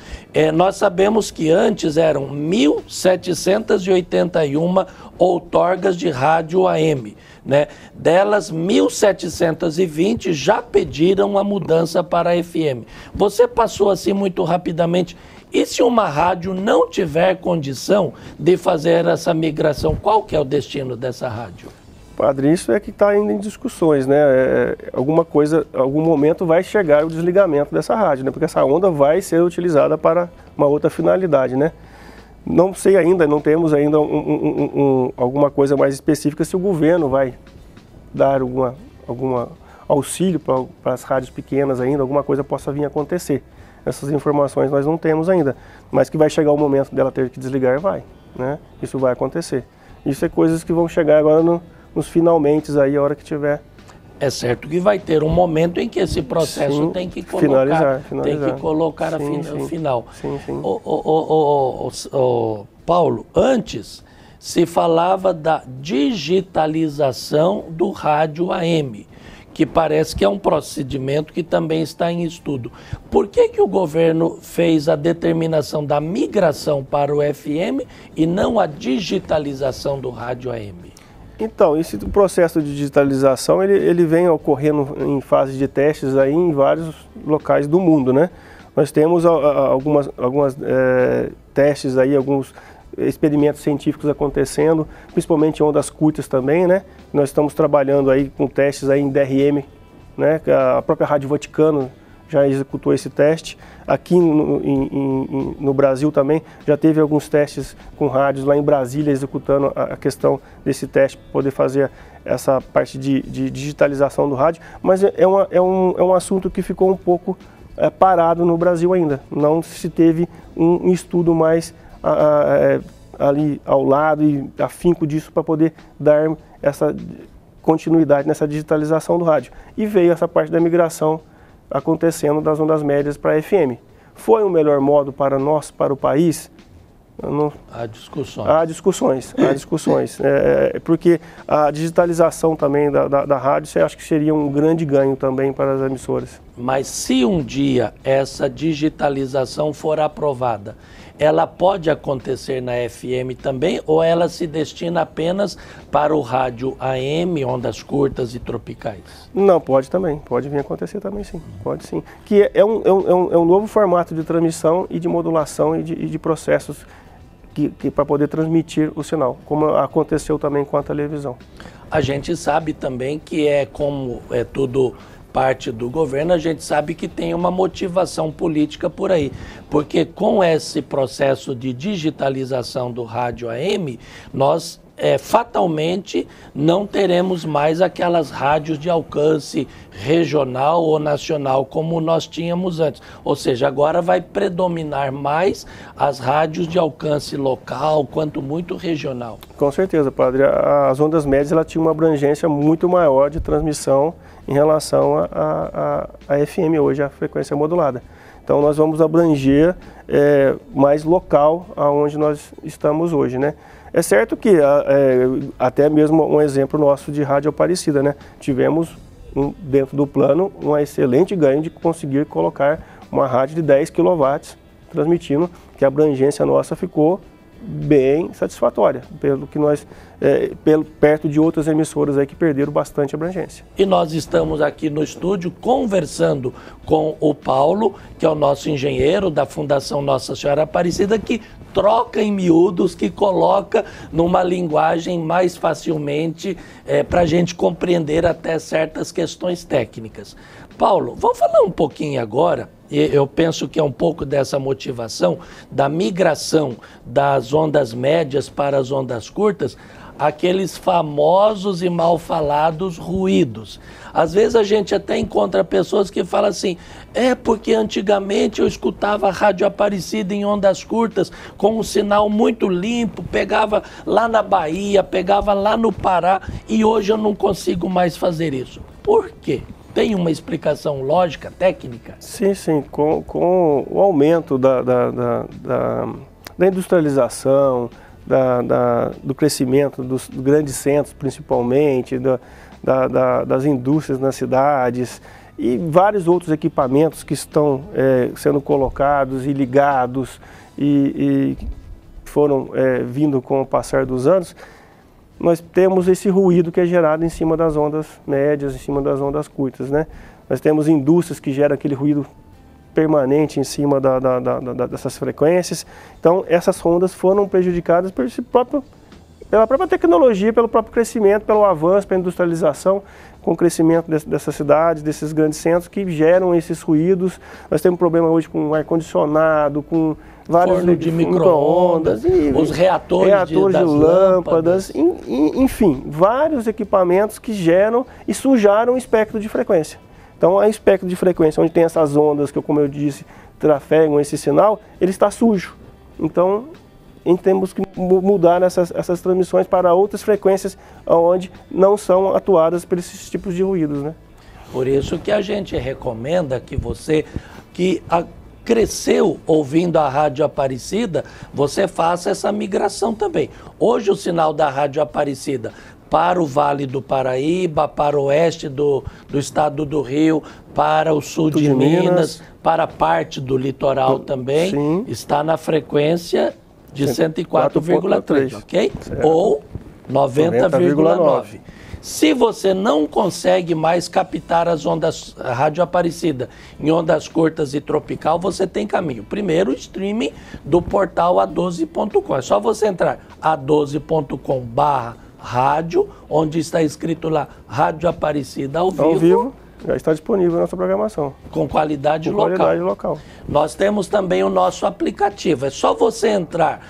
S1: Nós sabemos que antes eram 1.781 outorgas de rádio AM. Né? Delas, 1.720 já pediram a mudança para a FM. Você passou assim muito rapidamente. E se uma rádio não tiver condição de fazer essa migração, qual que é o destino dessa rádio?
S2: Padre, isso é que está ainda em discussões, né? Algum momento vai chegar o desligamento dessa rádio, né? Porque essa onda vai ser utilizada para uma outra finalidade, né? Não sei ainda, não temos ainda alguma coisa mais específica se o governo vai dar algum auxílio para as rádios pequenas ainda, alguma coisa possa vir a acontecer. Essas informações nós não temos ainda, mas que vai chegar o momento dela ter que desligar, vai, né? Isso vai acontecer. Isso é coisas que vão chegar agora nos finalmente aí, a hora que tiver.
S1: É certo que vai ter um momento em que esse processo tem que colocar, tem que colocar o final.
S2: Sim.
S1: Paulo, antes se falava da digitalização do rádio AM, que parece que é um procedimento que também está em estudo. Por que o governo fez a determinação da migração para o FM e não a digitalização do rádio AM?
S2: Então, esse processo de digitalização, ele vem ocorrendo em fase de testes aí em vários locais do mundo, né? Nós temos algumas testes aí, alguns experimentos científicos acontecendo, principalmente em ondas curtas também, né? Nós estamos trabalhando aí com testes aí em DRM, né? A própria Rádio Vaticano já executou esse teste. Aqui no Brasil também já teve alguns testes com rádios lá em Brasília executando a questão desse teste para poder fazer essa parte de digitalização do rádio, mas é um assunto que ficou um pouco parado no Brasil ainda. Não se teve um estudo mais ali ao lado e afinco disso para poder dar essa continuidade nessa digitalização do rádio. E veio essa parte da migração acontecendo das ondas médias para a FM. Foi o melhor modo para nós, para o país?
S1: Há discussões.
S2: Há discussões. Porque a digitalização também da rádio, eu acho que seria um grande ganho também para as emissoras.
S1: Mas se um dia essa digitalização for aprovada, ela pode acontecer na FM também ou ela se destina apenas para o rádio AM, ondas curtas e tropicais?
S2: Não, pode também. Pode vir acontecer também, sim. Pode sim. Que é um novo formato de transmissão e de modulação e de processos que para poder transmitir o sinal, como aconteceu também com a televisão.
S1: A gente sabe também que como é tudo parte do governo, a gente sabe que tem uma motivação política por aí, porque com esse processo de digitalização do rádio AM, nós fatalmente não teremos mais aquelas rádios de alcance regional ou nacional como nós tínhamos antes. Ou seja, agora vai predominar mais as rádios de alcance local, quanto muito regional.
S2: Com certeza, padre. As ondas médias ela tinha uma abrangência muito maior de transmissão em relação à FM hoje, a frequência modulada. Então nós vamos abranger mais local aonde nós estamos hoje, né? É certo que até mesmo um exemplo nosso de Rádio Aparecida, né? Tivemos dentro do plano um excelente ganho de conseguir colocar uma rádio de 10 kW transmitindo, que a abrangência nossa ficou bem satisfatória, pelo que nós, perto de outras emissoras aí que perderam bastante abrangência.
S1: E nós estamos aqui no estúdio conversando com o Paulo, que é o nosso engenheiro da Fundação Nossa Senhora Aparecida, que troca em miúdos, que coloca numa linguagem mais facilmente para a gente compreender até certas questões técnicas. Paulo, vamos falar um pouquinho agora, eu penso que é um pouco dessa motivação da migração das ondas médias para as ondas curtas, aqueles famosos e mal falados ruídos. Às vezes a gente até encontra pessoas que falam assim, porque antigamente eu escutava a Rádio Aparecida em ondas curtas com um sinal muito limpo, pegava lá na Bahia, pegava lá no Pará e hoje eu não consigo mais fazer isso. Por quê? Tem uma explicação lógica, técnica?
S2: Sim, sim. Com o aumento da industrialização, do crescimento dos grandes centros, principalmente, das indústrias nas cidades e vários outros equipamentos que estão sendo colocados e ligados e foram vindo com o passar dos anos, nós temos esse ruído que é gerado em cima das ondas médias, em cima das ondas curtas, né? Nós temos indústrias que geram aquele ruído permanente em cima dessas frequências. Então, essas ondas foram prejudicadas pela própria tecnologia, pelo próprio crescimento, pelo avanço, pela industrialização, com o crescimento dessas cidades, desses grandes centros que geram esses ruídos. Nós temos problema hoje com ar-condicionado, com vários
S1: forno de micro-ondas, os reatores de lâmpadas,
S2: enfim, vários equipamentos que geram e sujaram o espectro de frequência. Então, o espectro de frequência, onde tem essas ondas que, como eu disse, trafegam esse sinal, ele está sujo. Então, temos que mudar essas transmissões para outras frequências onde não são atuadas por esses tipos de ruídos, né?
S1: Por isso que a gente recomenda que você que cresceu ouvindo a Rádio Aparecida, você faça essa migração também. Hoje o sinal da Rádio Aparecida para o Vale do Paraíba, para o oeste do estado do Rio, para o sul de Minas, para parte do litoral também, sim, está na frequência de 104,3, ok? Certo. Ou 90,9. Se você não consegue mais captar as ondas Rádio Aparecida em ondas curtas e tropical, você tem caminho. Primeiro, o streaming do portal A12.com. É só você entrar a12.com/rádio, onde está escrito lá Rádio Aparecida ao vivo.
S2: Já está disponível na nossa programação.
S1: Com qualidade local. Nós temos também o nosso aplicativo. É só você entrar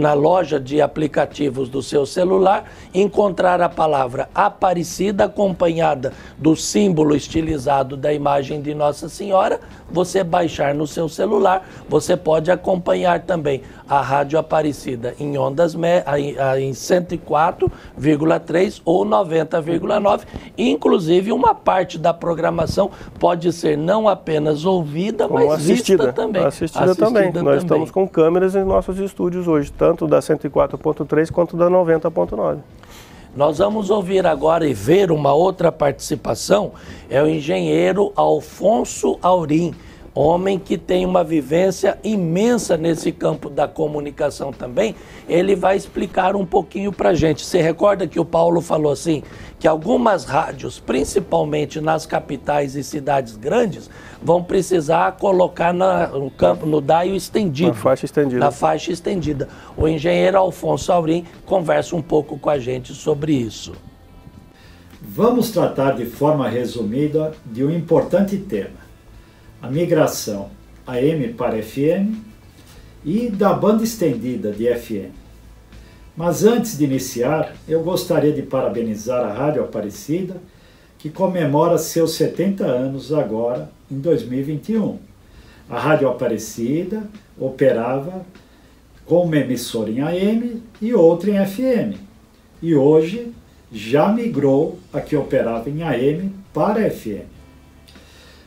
S1: na loja de aplicativos do seu celular, encontrar a palavra Aparecida acompanhada do símbolo estilizado da imagem de Nossa Senhora, você baixar no seu celular. Você pode acompanhar também a Rádio Aparecida em ondas em 104,3 ou 90,9. Inclusive, uma parte da programação pode ser não apenas ouvida, como mas vista também.
S2: Assistida também. Nós estamos com câmeras em nossos estúdios hoje, tanto da 104.3 quanto da 90.9.
S1: Nós vamos ouvir agora e ver uma outra participação, é o engenheiro Alfonso Aurim, homem que tem uma vivência imensa nesse campo da comunicação também. Ele vai explicar um pouquinho para a gente. Você recorda que o Paulo falou assim, que algumas rádios, principalmente nas capitais e cidades grandes, vão precisar colocar no campo, no daio estendido. Na faixa estendida. O engenheiro Alfonso Aurim conversa um pouco com a gente sobre isso.
S4: Vamos tratar de forma resumida de um importante tema: a migração AM para FM e da banda estendida de FM. Mas antes de iniciar, eu gostaria de parabenizar a Rádio Aparecida, que comemora seus 70 anos agora, em 2021. A Rádio Aparecida operava com uma emissora em AM e outra em FM. E hoje já migrou a que operava em AM para FM.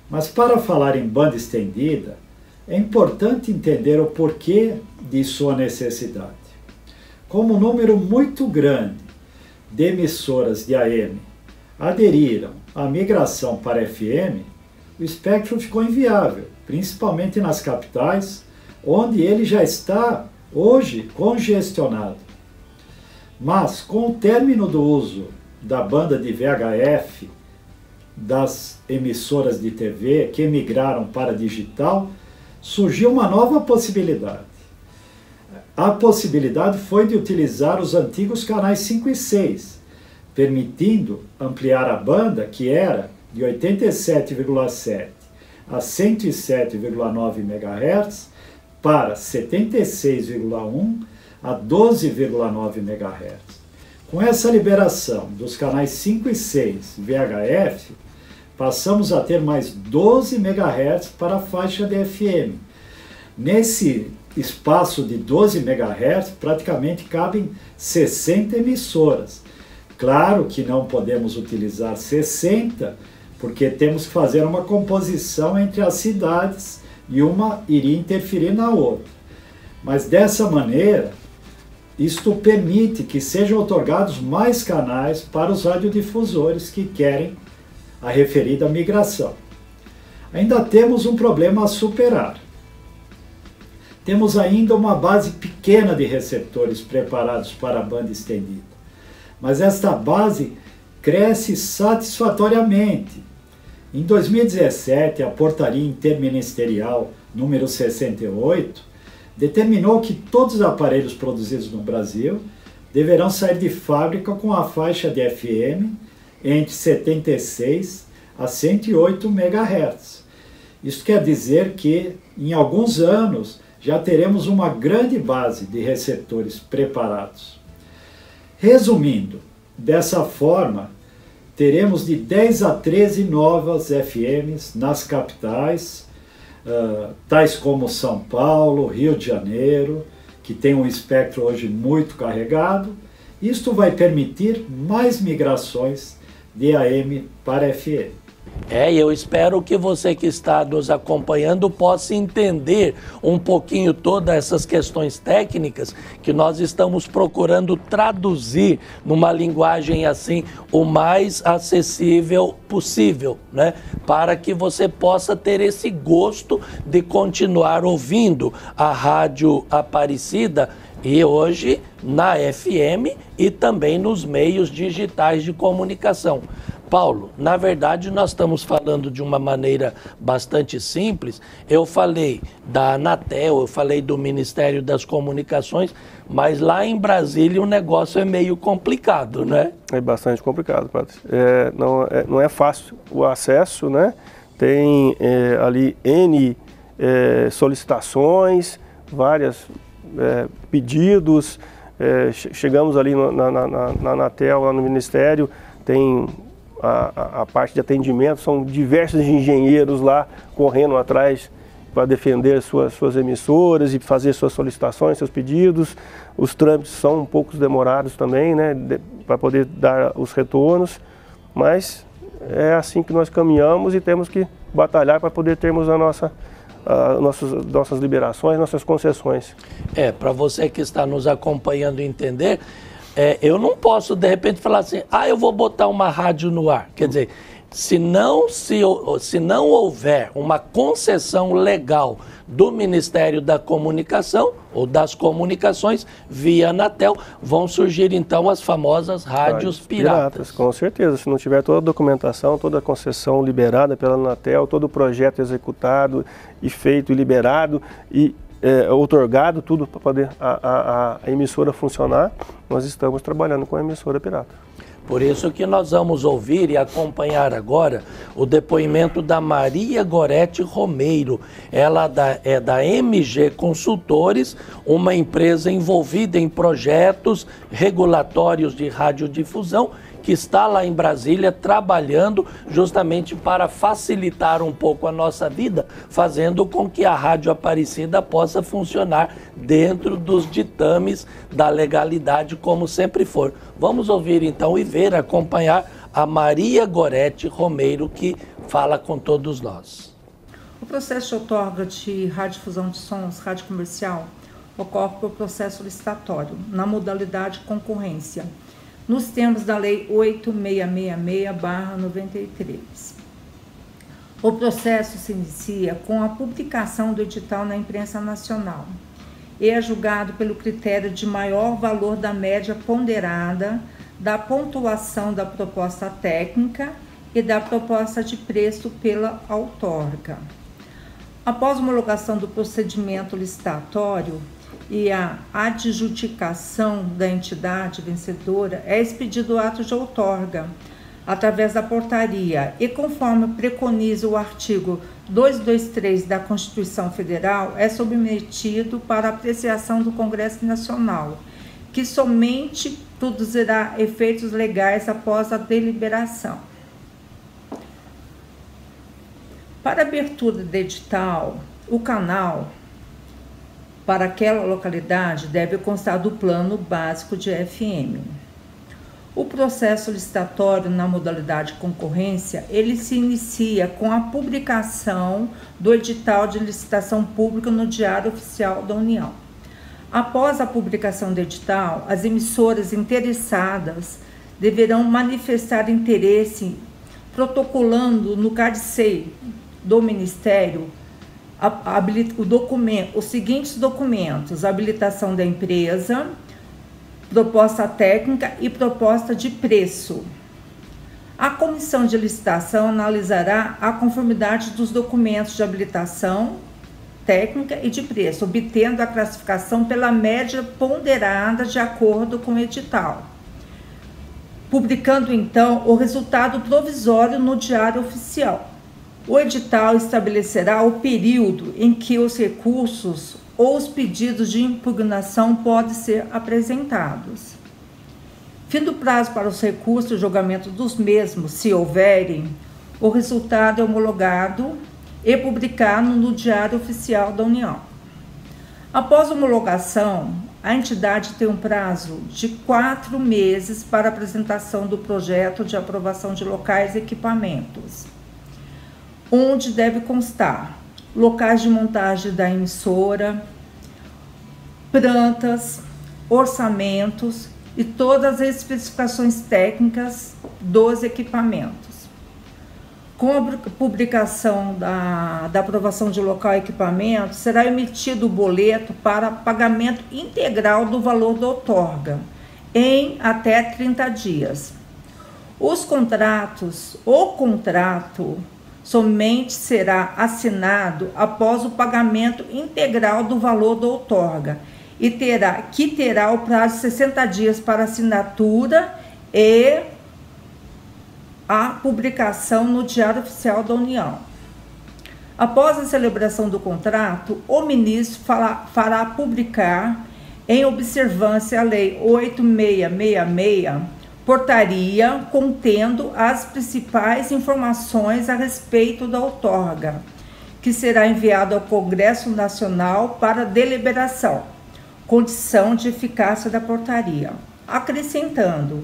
S4: Mas para falar em banda estendida, é importante entender o porquê de sua necessidade. Como um número muito grande de emissoras de AM aderiram à migração para FM, o espectro ficou inviável, principalmente nas capitais, onde ele já está hoje congestionado. Mas com o término do uso da banda de VHF das emissoras de TV que migraram para digital, surgiu uma nova possibilidade. A possibilidade foi de utilizar os antigos canais 5 e 6, permitindo ampliar a banda, que era de 87,7 a 107,9 MHz, para 76,1 a 12,9 MHz. Com essa liberação dos canais 5 e 6 VHF, passamos a ter mais 12 MHz para a faixa de FM. Nesse espaço de 12 MHz, praticamente cabem 60 emissoras. Claro que não podemos utilizar 60, porque temos que fazer uma composição entre as cidades e uma iria interferir na outra. Mas dessa maneira, isto permite que sejam otorgados mais canais para os radiodifusores que querem a referida migração. Ainda temos um problema a superar. Temos ainda uma base pequena de receptores preparados para a banda estendida, mas esta base cresce satisfatoriamente. Em 2017, a Portaria Interministerial número 68 determinou que todos os aparelhos produzidos no Brasil deverão sair de fábrica com a faixa de FM entre 76 a 108 MHz. Isso quer dizer que, em alguns anos, já teremos uma grande base de receptores preparados. Resumindo, dessa forma, teremos de 10 a 13 novas FMs nas capitais, tais como São Paulo, Rio de Janeiro, que tem um espectro hoje muito carregado. Isto vai permitir mais migrações de AM para FM.
S1: E eu espero que você que está nos acompanhando possa entender um pouquinho todas essas questões técnicas que nós estamos procurando traduzir numa linguagem assim o mais acessível possível, né? Para que você possa ter esse gosto de continuar ouvindo a Rádio Aparecida e hoje na FM e também nos meios digitais de comunicação. Paulo, na verdade nós estamos falando de uma maneira bastante simples. Eu falei da Anatel, eu falei do Ministério das Comunicações, mas lá em Brasília o negócio é meio complicado, né?
S2: É bastante complicado, padre. Não é fácil o acesso, né? Tem ali N solicitações, vários pedidos. Chegamos ali na Anatel, lá no Ministério, tem a parte de atendimento, são diversos engenheiros lá correndo atrás para defender suas emissoras e fazer suas solicitações, seus pedidos. Os trâmites são um pouco demorados também, né, para poder dar os retornos, mas é assim que nós caminhamos e temos que batalhar para poder termos nossas liberações, nossas concessões. Para
S1: você que está nos acompanhando entender, eu não posso de repente falar assim, eu vou botar uma rádio no ar. Quer dizer, se não houver uma concessão legal do Ministério da Comunicação ou das Comunicações via Anatel, vão surgir então as famosas rádios piratas.
S2: Com certeza, se não tiver toda a documentação, toda a concessão liberada pela Anatel, todo o projeto executado e feito e liberado e outorgado, tudo para poder a emissora funcionar, nós estamos trabalhando com a emissora pirata.
S1: Por isso que nós vamos ouvir e acompanhar agora o depoimento da Maria Gorete Romeiro. Ela é da MG Consultores, uma empresa envolvida em projetos regulatórios de radiodifusão, que está lá em Brasília trabalhando justamente para facilitar um pouco a nossa vida, fazendo com que a Rádio Aparecida possa funcionar dentro dos ditames da legalidade, como sempre for. Vamos ouvir então e ver, acompanhar a Maria Gorete Romeiro, que fala com todos nós.
S5: O processo de outorga de radiodifusão de sons, rádio comercial, ocorre por processo licitatório, na modalidade concorrência, nos termos da Lei 8666/93. O processo se inicia com a publicação do edital na imprensa nacional e é julgado pelo critério de maior valor da média ponderada, da pontuação da proposta técnica e da proposta de preço pela outorga. Após a homologação do procedimento licitatório e a adjudicação da entidade vencedora, é expedido o ato de outorga através da portaria e, conforme preconiza o artigo 223 da Constituição Federal, é submetido para apreciação do Congresso Nacional, que somente produzirá efeitos legais após a deliberação. Para abertura de edital, o canal para aquela localidade deve constar do plano básico de FM. O processo licitatório na modalidade concorrência, ele se inicia com a publicação do edital de licitação pública no Diário Oficial da União. Após a publicação do edital, as emissoras interessadas deverão manifestar interesse protocolando no CADCEI do Ministério os seguintes documentos: habilitação da empresa, proposta técnica e proposta de preço. A comissão de licitação analisará a conformidade dos documentos de habilitação técnica e de preço, obtendo a classificação pela média ponderada de acordo com o edital, publicando então o resultado provisório no Diário Oficial. O edital estabelecerá o período em que os recursos ou os pedidos de impugnação podem ser apresentados. Fim do prazo para os recursos e julgamento dos mesmos, se houverem, o resultado é homologado e publicado no Diário Oficial da União. Após a homologação, a entidade tem um prazo de 4 meses para apresentação do projeto de aprovação de locais e equipamentos, onde deve constar locais de montagem da emissora, plantas, orçamentos e todas as especificações técnicas dos equipamentos. Com a publicação da aprovação de local e equipamento, será emitido o boleto para pagamento integral do valor da outorga, em até 30 dias. O contrato somente será assinado após o pagamento integral do valor da outorga e terá o prazo de 60 dias para assinatura e a publicação no Diário Oficial da União. Após a celebração do contrato, o ministro fará publicar, em observância à Lei 8666, portaria contendo as principais informações a respeito da outorga, que será enviado ao Congresso Nacional para deliberação, condição de eficácia da portaria. Acrescentando,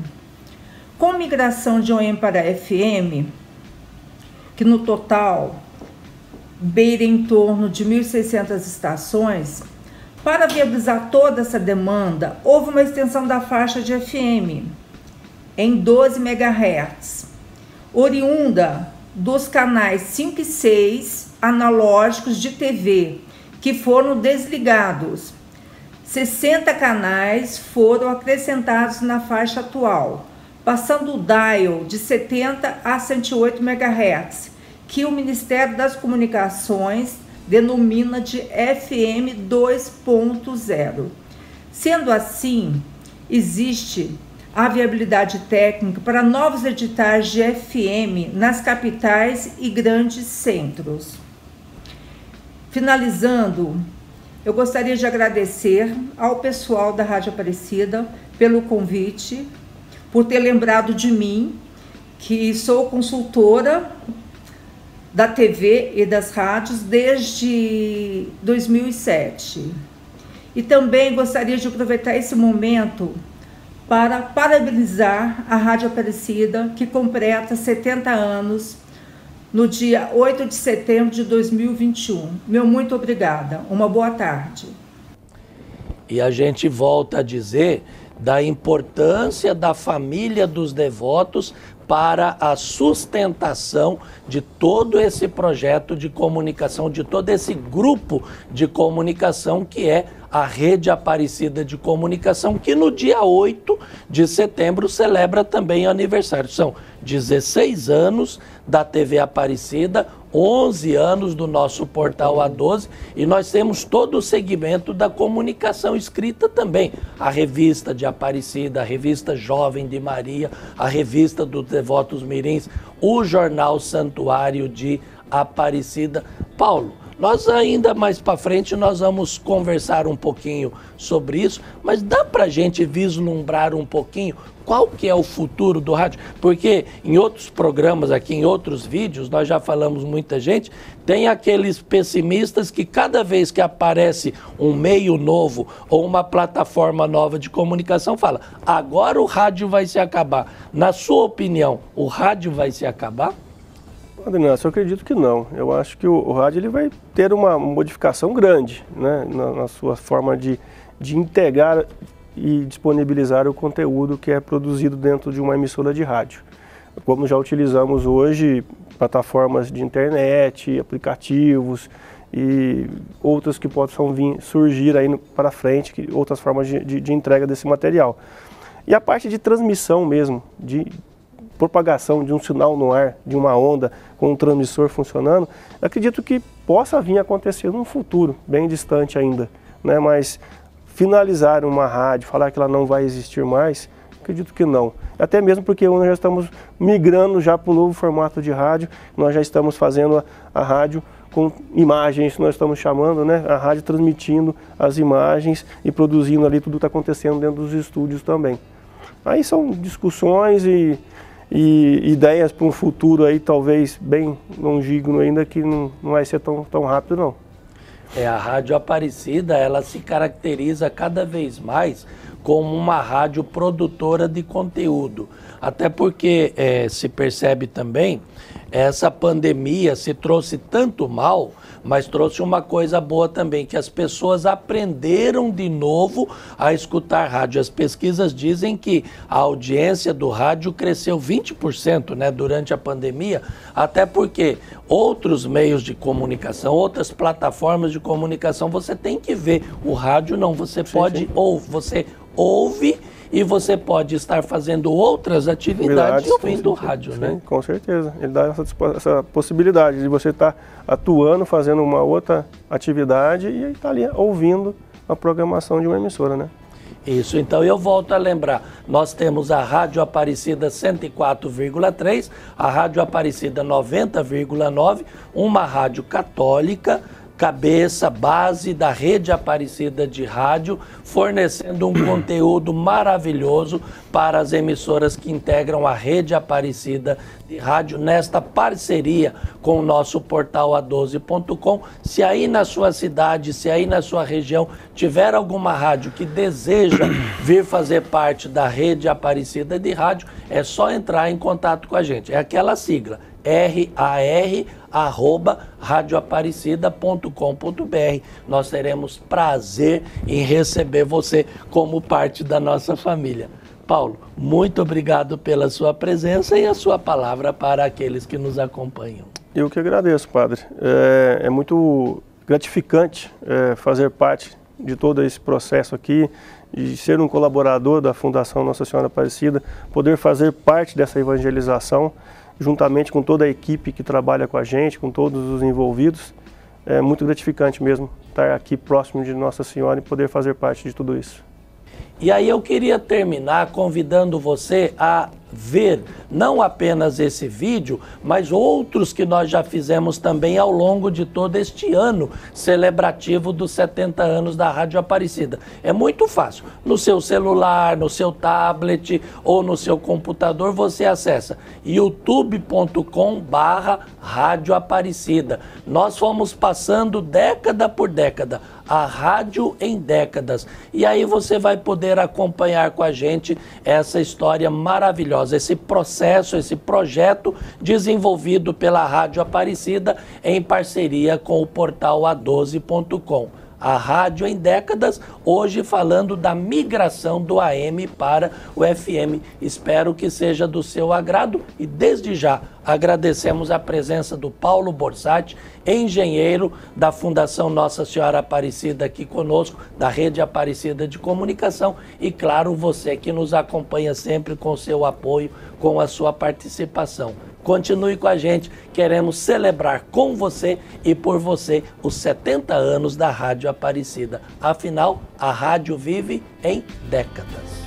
S5: com migração de OM para FM, que no total beira em torno de 1.600 estações, para viabilizar toda essa demanda, houve uma extensão da faixa de FM em 12 MHz, oriunda dos canais 5 e 6 analógicos de TV, que foram desligados. 60 canais foram acrescentados na faixa atual, passando o dial de 70 a 108 MHz, que o Ministério das Comunicações denomina de FM 2.0. Sendo assim, existe a viabilidade técnica para novos editais de FM nas capitais e grandes centros. Finalizando, eu gostaria de agradecer ao pessoal da Rádio Aparecida pelo convite, por ter lembrado de mim, que sou consultora da TV e das rádios desde 2007. E também gostaria de aproveitar esse momento para parabenizar a Rádio Aparecida, que completa 70 anos no dia 8 de setembro de 2021. Meu muito obrigada. Uma boa tarde.
S1: E a gente volta a dizer da importância da família dos devotos para a sustentação de todo esse projeto de comunicação, de todo esse grupo de comunicação que é a Rede Aparecida de Comunicação, que no dia 8 de setembro celebra também o aniversário. São 16 anos da TV Aparecida, 11 anos do nosso portal A12, e nós temos todo o segmento da comunicação escrita também. A revista de Aparecida, a revista Jovem de Maria, a revista dos Devotos Mirins, o jornal Santuário de Aparecida. Paulo, nós ainda mais para frente nós vamos conversar um pouquinho sobre isso, mas dá para a gente vislumbrar um pouquinho qual que é o futuro do rádio? Porque em outros programas aqui, em outros vídeos, nós já falamos muita gente, tem aqueles pessimistas que cada vez que aparece um meio novo ou uma plataforma nova de comunicação, fala, agora o rádio vai se acabar. Na sua opinião, o rádio vai se acabar?
S2: Inácio, eu acredito que não. Eu acho que o rádio ele vai ter uma modificação grande, né, na sua forma de integrar e disponibilizar o conteúdo que é produzido dentro de uma emissora de rádio. Como já utilizamos hoje plataformas de internet, aplicativos e outras que possam surgir aí para frente, outras formas de entrega desse material. E a parte de transmissão mesmo, de propagação de um sinal no ar, de uma onda com um transmissor funcionando, acredito que possa vir a acontecer num futuro bem distante ainda, né? Mas finalizar uma rádio, falar que ela não vai existir mais, acredito que não. Até mesmo porque nós já estamos migrando já para um novo formato de rádio, nós já estamos fazendo a rádio com imagens, nós estamos chamando, né? A rádio transmitindo as imagens e produzindo ali tudo que está acontecendo dentro dos estúdios também. Aí são discussões e ideias para um futuro aí talvez bem longínquo ainda, que não vai ser tão rápido não.
S1: A Rádio Aparecida, ela se caracteriza cada vez mais como uma rádio produtora de conteúdo. Até porque se percebe também, essa pandemia se trouxe tanto mal, mas trouxe uma coisa boa também, que as pessoas aprenderam de novo a escutar rádio. As pesquisas dizem que a audiência do rádio cresceu 20%, né, durante a pandemia, até porque outros meios de comunicação, outras plataformas de comunicação, você tem que ver. O rádio não, você pode, ou você ouve e você pode estar fazendo outras atividades ouvindo o rádio,
S2: sim,
S1: né?
S2: Com certeza. Ele dá essa possibilidade de você estar atuando, fazendo uma outra atividade e estar ali ouvindo a programação de uma emissora, né?
S1: Isso, então eu volto a lembrar, nós temos a Rádio Aparecida 104,3, a Rádio Aparecida 90,9, uma rádio católica, cabeça, base da Rede Aparecida de Rádio, fornecendo um conteúdo maravilhoso para as emissoras que integram a Rede Aparecida de Rádio, nesta parceria com o nosso portal A12.com. Se aí na sua cidade, se aí na sua região tiver alguma rádio que deseja vir fazer parte da Rede Aparecida de Rádio, é só entrar em contato com a gente. É aquela sigla, rar@radioaparecida.com.br. Nós teremos prazer em receber você como parte da nossa família. Paulo, muito obrigado pela sua presença e a sua palavra para aqueles que nos acompanham.
S2: Eu que agradeço, padre. É muito gratificante fazer parte de todo esse processo aqui, de ser um colaborador da Fundação Nossa Senhora Aparecida, poder fazer parte dessa evangelização, juntamente com toda a equipe que trabalha com a gente, com todos os envolvidos. É muito gratificante mesmo estar aqui próximo de Nossa Senhora e poder fazer parte de tudo isso.
S1: E aí eu queria terminar convidando você a ver não apenas esse vídeo, mas outros que nós já fizemos também ao longo de todo este ano celebrativo dos 70 anos da Rádio Aparecida. É muito fácil. No seu celular, no seu tablet ou no seu computador, você acessa youtube.com/Rádio Aparecida. Nós fomos passando década por década, a rádio em décadas. E aí você vai poder acompanhar com a gente essa história maravilhosa, esse processo, esse projeto desenvolvido pela Rádio Aparecida em parceria com o portal A12.com. A rádio em décadas, hoje falando da migração do AM para o FM. Espero que seja do seu agrado e desde já agradecemos a presença do Paulo Borsatti, engenheiro da Fundação Nossa Senhora Aparecida aqui conosco, da Rede Aparecida de Comunicação e claro, você que nos acompanha sempre com seu apoio, com a sua participação. Continue com a gente, queremos celebrar com você e por você os 70 anos da Rádio Aparecida. Afinal, a rádio vive em décadas.